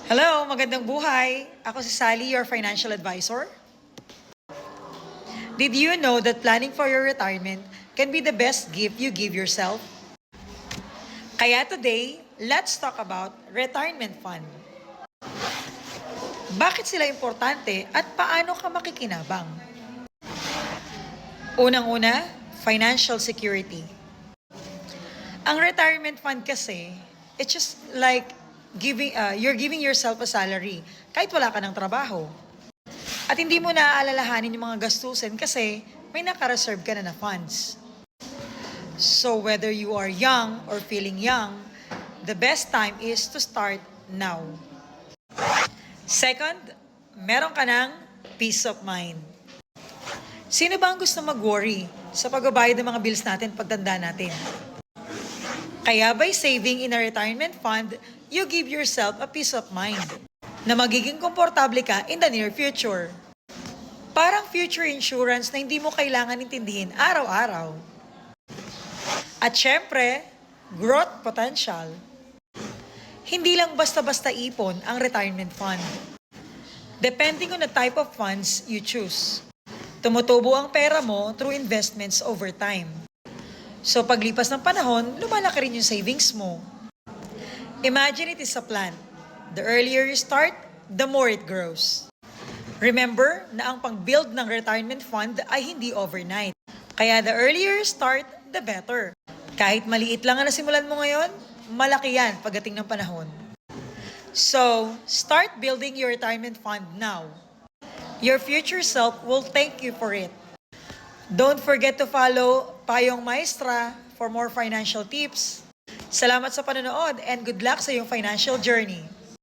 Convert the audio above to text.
Hello, magandang buhay. Ako si Sally, your financial advisor. Did you know that planning for your retirement can be the best gift you give yourself? Kaya today, let's talk about retirement fund. Bakit sila importante at paano ka makikinabang? Unang-una, financial security. Ang retirement fund kasi, it's just like you're giving yourself a salary kahit wala ka ng trabaho. At hindi mo naaalalahanin yung mga gastusin kasi may naka-reserve ka na funds. So whether you are young or feeling young, the best time is to start now. Second, meron ka ng peace of mind. Sino ba ang gusto mag-worry sa pagbabayad ng mga bills natin pagtanda natin? Kaya by saving in a retirement fund, you give yourself a peace of mind na magiging komportable ka in the near future. Parang future insurance na hindi mo kailangan intindihin araw-araw. At syempre, growth potential. Hindi lang basta-basta ipon ang retirement fund. Depending on the type of funds you choose. Tumutubo ang pera mo through investments over time. So paglipas ng panahon, lumalaki rin yung savings mo. Imagine it is a plant. The earlier you start, the more it grows. Remember na ang pag-build ng retirement fund ay hindi overnight. Kaya the earlier you start, the better. Kahit maliit lang ang nasimulan mo ngayon, malaki yan pagdating ng panahon. So, start building your retirement fund now. Your future self will thank you for it. Don't forget to follow Payong Maestra for more financial tips. Salamat sa panonood and good luck sa iyong financial journey.